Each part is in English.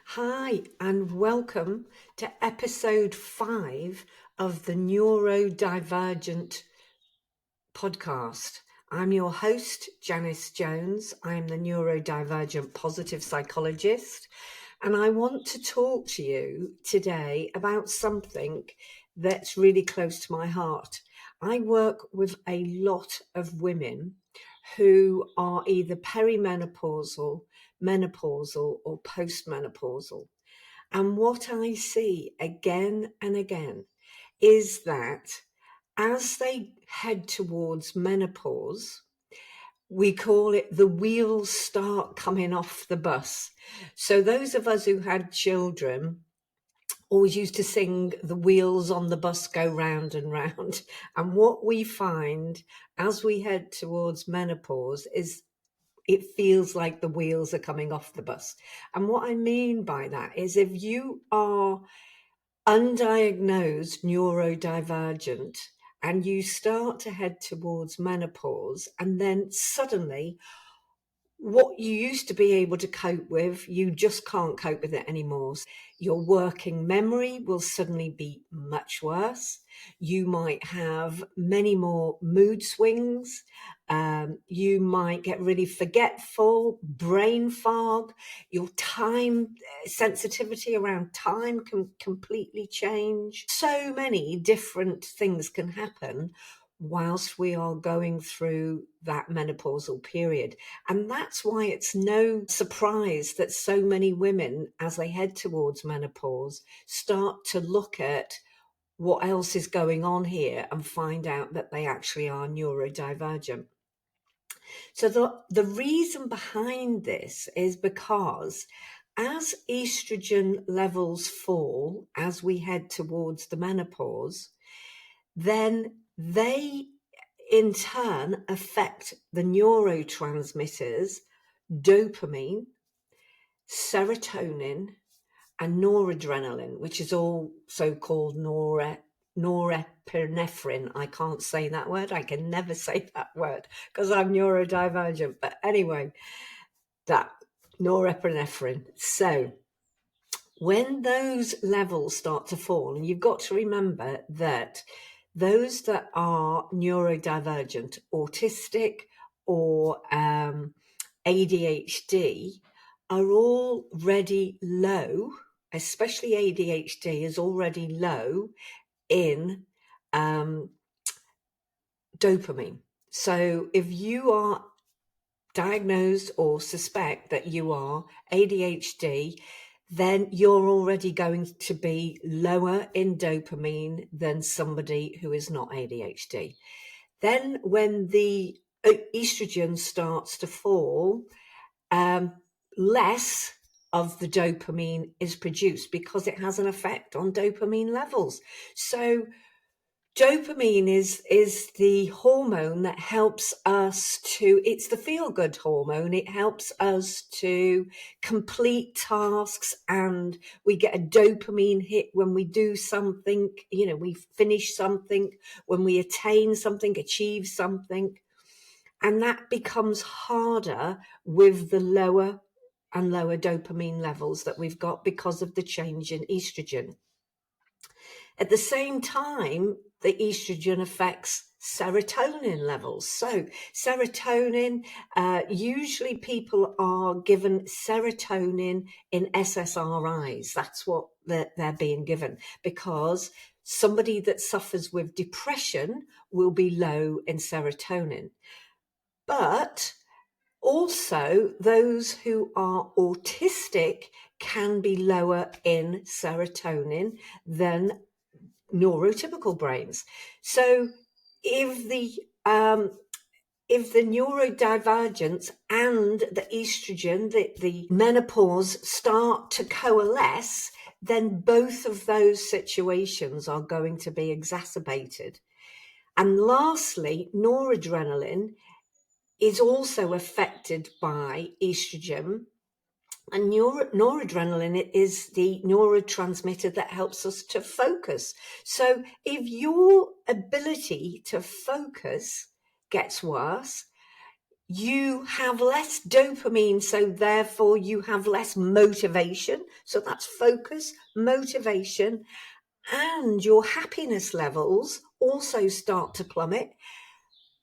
Hi, and welcome to episode 5 of the Neurodivergent podcast. I'm your host, Jannice Jones. I'm the neurodivergent positive psychologist, and I want to talk to you today about something that's really close to my heart. I work with a lot of women who are either perimenopausal, menopausal, or postmenopausal. And what I see again and again is that as they head towards menopause, we call it the wheels start coming off the bus. So those of us who had children always used to sing the wheels on the bus go round and round. And what we find as we head towards menopause is it feels like the wheels are coming off the bus. And what I mean by that is if you are undiagnosed neurodivergent and you start to head towards menopause, and then suddenly what you used to be able to cope with, you just can't cope with it anymore. Your working memory will suddenly be much worse. You might have many more mood swings. You might get really forgetful, brain fog. Your time sensitivity around time can completely change. So many different things can happen whilst we are going through that menopausal period. And that's why it's no surprise that so many women, as they head towards menopause, start to look at what else is going on here and find out that they actually are neurodivergent. So the reason behind this is because as estrogen levels fall, as we head towards the menopause, then they in turn affect the neurotransmitters dopamine, serotonin, and noradrenaline, which is also called norepinephrine. I can't say that word. I can never say that word because I'm neurodivergent. But anyway, that norepinephrine. So when those levels start to fall, and you've got to remember that those that are neurodivergent, autistic, or ADHD are already low, especially ADHD is already low in dopamine. So if you are diagnosed or suspect that you are ADHD, then you're already going to be lower in dopamine than somebody who is not ADHD. Then when the estrogen starts to fall, less of the dopamine is produced because it has an effect on dopamine levels. So dopamine is the hormone that helps us it's the feel-good hormone. It helps us to complete tasks, and we get a dopamine hit when we do something, we finish something, when we attain something, achieve something. And that becomes harder with the lower and lower dopamine levels that we've got because of the change in estrogen. At the same time, the estrogen affects serotonin levels. So serotonin, usually people are given serotonin in SSRIs. That's what they're being given, because somebody that suffers with depression will be low in serotonin. But also, those who are autistic can be lower in serotonin than neurotypical brains. So if the neurodivergence and the estrogen, the menopause start to coalesce, then both of those situations are going to be exacerbated. And lastly, noradrenaline is also affected by estrogen. And noradrenaline is the neurotransmitter that helps us to focus. So if your ability to focus gets worse, you have less dopamine, so therefore you have less motivation. So that's focus, motivation, and your happiness levels also start to plummet.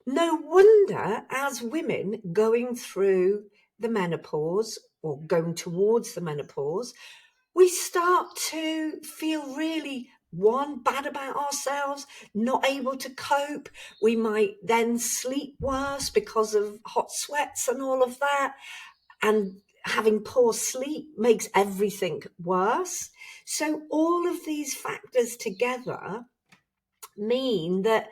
No wonder, as women going through the menopause or going towards the menopause, we start to feel really, one, bad about ourselves, not able to cope. We might then sleep worse because of hot sweats and all of that. And having poor sleep makes everything worse. So all of these factors together mean that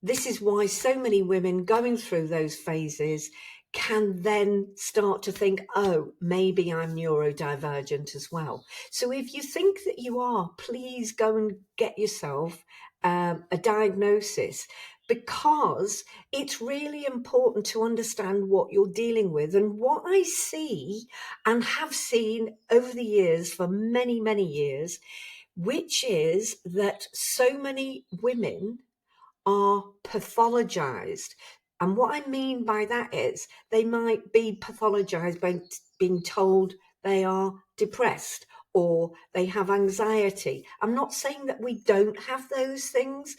this is why so many women going through those phases can then start to think, oh, maybe I'm neurodivergent as well. So if you think that you are, please go and get yourself a diagnosis, because it's really important to understand what you're dealing with. And what I see and have seen over the years, for many, many years, which is that so many women are pathologized. And what I mean by that is they might be pathologized by being told they are depressed or they have anxiety. I'm not saying that we don't have those things,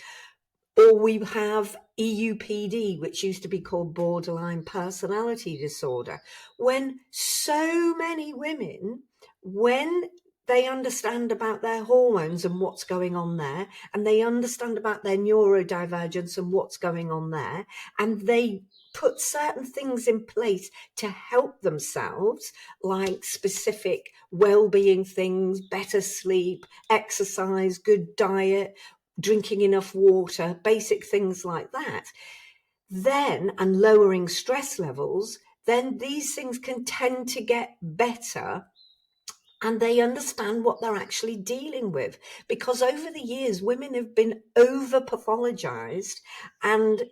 or we have EUPD, which used to be called borderline personality disorder. When so many women, when they understand about their hormones and what's going on there, and they understand about their neurodivergence and what's going on there, and they put certain things in place to help themselves, like specific well-being things, better sleep, exercise, good diet, drinking enough water, basic things like that, then, and lowering stress levels, then these things can tend to get better, and they understand what they're actually dealing with. Because over the years, women have been over pathologized, and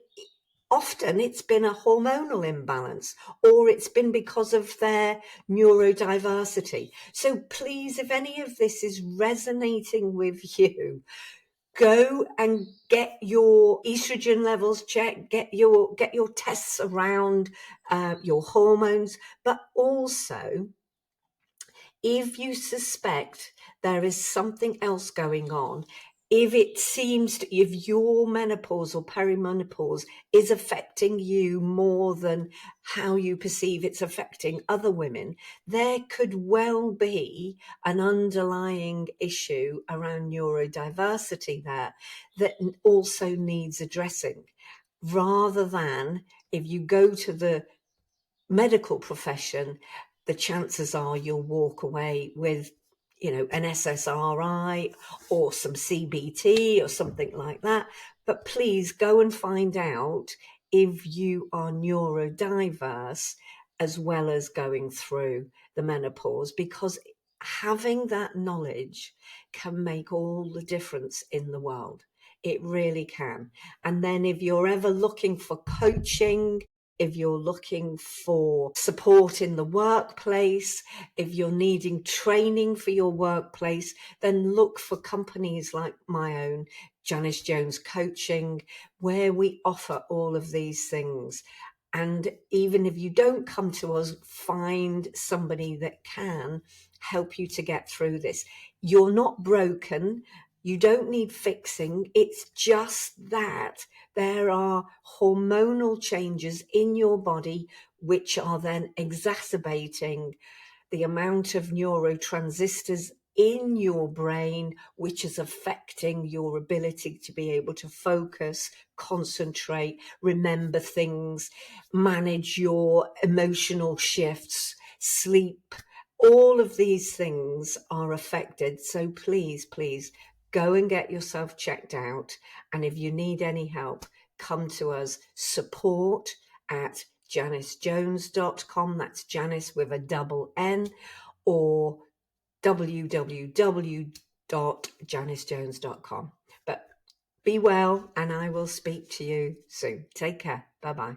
often it's been a hormonal imbalance, or it's been because of their neurodiversity. So please, if any of this is resonating with you, go and get your estrogen levels checked, get your tests around your hormones. But also, if you suspect there is something else going on, if it seems to, if your menopause or perimenopause is affecting you more than how you perceive it's affecting other women, there could well be an underlying issue around neurodiversity there that also needs addressing. Rather than, if you go to the medical profession, the chances are you'll walk away with, an SSRI or some CBT or something like that. But please go and find out if you are neurodiverse as well as going through the menopause, because having that knowledge can make all the difference in the world. It really can. And then if you're ever looking for coaching, if you're looking for support in the workplace, if you're needing training for your workplace, then look for companies like my own, Jannice Jones Coaching, where we offer all of these things. And even if you don't come to us, find somebody that can help you to get through this. You're not broken. You don't need fixing. It's just that there are hormonal changes in your body which are then exacerbating the amount of neurotransmitters in your brain, which is affecting your ability to be able to focus, concentrate, remember things, manage your emotional shifts, sleep. All of these things are affected. So please, please go and get yourself checked out. And if you need any help, come to us, support@ JaniceJones.com. That's Janice with a double N, or www.janicejones.com. But be well, and I will speak to you soon. Take care. Bye-bye.